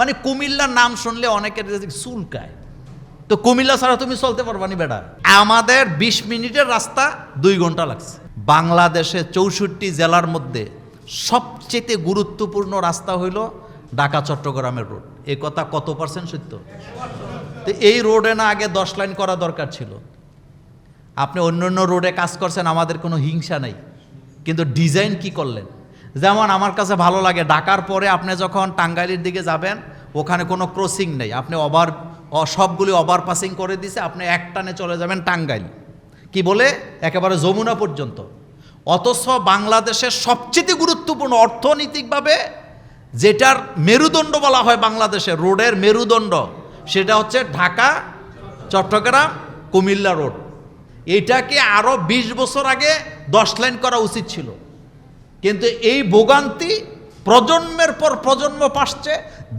মানে কুমিল্লার নাম শুনলে অনেকের চুলকায়। তো কুমিল্লা ছাড়া তুমি চলতে পারবা নি বেটা। আমাদের 20 মিনিটের রাস্তা 2 ঘন্টা লাগছে। বাংলাদেশে 64 জেলার মধ্যে সবচেয়ে গুরুত্বপূর্ণ রাস্তা হইল ঢাকা চট্টগ্রামের রোড। এই কথা কত % সত্য? তো এই রোডে না আগে 10 লাইন করা দরকার ছিল। আপনি অন্য রোডে কাজ করছেন, আমাদের কোনো হিংসা নেই, কিন্তু ডিজাইন কি করলেন? যেমন আমার কাছে ভালো লাগে, ঢাকার পরে আপনি যখন টাঙ্গাইলের দিকে যাবেন ওখানে কোনো ক্রসিং নেই, আপনি সবগুলি ওভারপাসিং করে দিছে, আপনি একটানে চলে যাবেন টাঙ্গাইল, কি বলে একেবারে যমুনা পর্যন্ত। অথচ বাংলাদেশের সবচেয়ে গুরুত্বপূর্ণ অর্থনৈতিকভাবে যেটার মেরুদণ্ড বলা হয় বাংলাদেশের রোডের মেরুদণ্ড, সেটা হচ্ছে ঢাকা চট্টগ্রাম কুমিল্লা রোড। এটাকে আরও 20 বছর আগে 10 লাইন করা উচিত ছিল, কিন্তু এই ভোগান্তি প্রজন্মের পর প্রজন্ম পাসছে,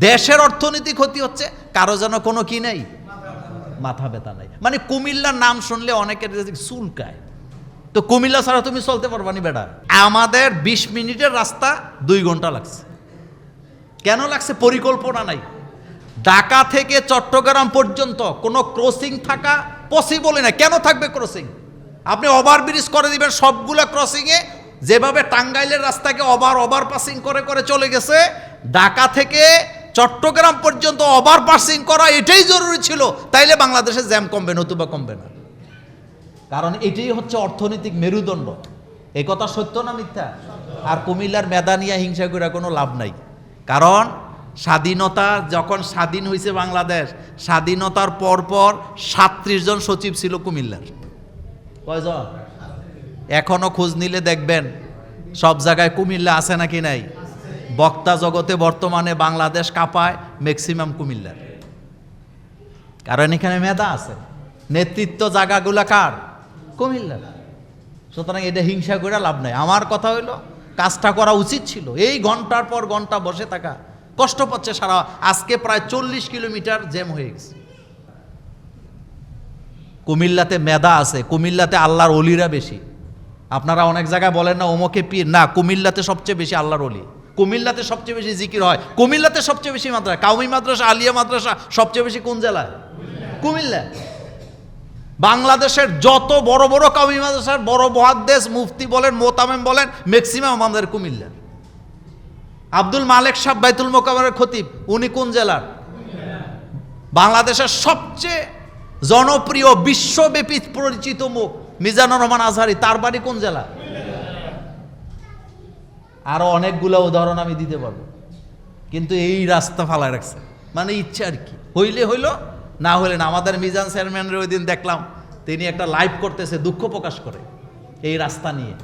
দেশের অর্থনীতি ক্ষতি হচ্ছে, কারো যেন কোনো কি নেই, মাথা ব্যথা নাই। মানে কুমিল্লার নাম শুনলে অনেকের চুলকায়। তো কুমিল্লা ছাড়া তুমি চলতে পারবা নি বেটা। আমাদের 20 মিনিটের রাস্তা 2 ঘন্টা লাগছে। কেন লাগছে? পরিকল্পনা নাই। ঢাকা থেকে চট্টগ্রাম পর্যন্ত কোনো ক্রসিং থাকা পসিবলই না। কেন থাকবে ক্রসিং? আপনি ওভারব্রিজ করে দিবেন সবগুলো ক্রসিংয়ে, যেভাবে টাঙ্গাইলের রাস্তাকে ওভারপাসিং করে করে চলে গেছে, ঢাকা থেকে চট্টগ্রাম পর্যন্ত ওভারপাসিং করা এটাই জরুরি ছিল। তাইলে বাংলাদেশে জ্যাম কমবে, নতুবা কমবে না। কারণ এটাই হচ্ছে অর্থনৈতিক মেরুদণ্ড। এই কথা সত্য না মিথ্যা? আর কুমিল্লার মেধা নিয়ে হিংসা করে কোনো লাভ নাই। কারণ স্বাধীনতা যখন স্বাধীন হয়েছে বাংলাদেশ, স্বাধীনতার পরপর 37 জন সচিব ছিল কুমিল্লার। কয়জন? এখনো খোঁজ নিলে দেখবেন সব জায়গায় কুমিল্লা আছে নাকি নাই। বক্তা জগতে বর্তমানে বাংলাদেশ কাঁপায় ম্যাক্সিমাম কুমিল্লার, কারণ এখানে মেধা আছে। নেতৃত্ব জায়গাগুলা কার? কুমিল্লার। সুতরাং এটা হিংসা করে লাভ নাই। আমার কথা হইল কাজটা করা উচিত ছিল। এই ঘন্টার পর ঘন্টা বসে থাকা কষ্ট পাচ্ছে সারা। আজকে প্রায় 40 কিলোমিটার জ্যাম হয়ে গেছে। কুমিল্লাতে মেধা আছে, কুমিল্লাতে আল্লাহর ওলিরা বেশি। আপনারা অনেক জায়গায় বলেন না ওমকে পীর, না, কুমিল্লাতে সবচেয়ে বেশি আল্লাহর ওলি, কুমিল্লাতে সবচেয়ে বেশি জিকির হয়, কুমিল্লাতে সবচেয়ে বেশি মাদ্রাসা, কাউমি মাদ্রাসা, আলিয়া মাদ্রাসা সবচেয়ে বেশি কোন জেলায়? কুমিল্লা। বাংলাদেশের যত বড় বড় কাউমি মাদ্রাসার বড় মুহাদ্দিস, মুফতি বলেন, মোতামেম বলেন, ম্যাক্সিমাম আমাদের কুমিল্লার। আব্দুল মালেক সাহেব বাইতুল মোকাররমের খতিব, উনি কোন জেলার? বাংলাদেশের সবচেয়ে জনপ্রিয় বিশ্বব্যাপী পরিচিত মুখ মিজানুর রহমান আজহারি, তার বাড়ি কোন জেলা? আরো অনেকগুলো উদাহরণ আমি দিতে পারবো, কিন্তু এই রাস্তা ফালায় রাখছে। মানে ইচ্ছা আর কি, হইলে হইল, না হইলে না। আমাদের মিজান চেয়ারম্যানের ওই দিন দেখলাম তিনি একটা লাইভ করতেছে, দুঃখ প্রকাশ করে এই রাস্তা নিয়ে।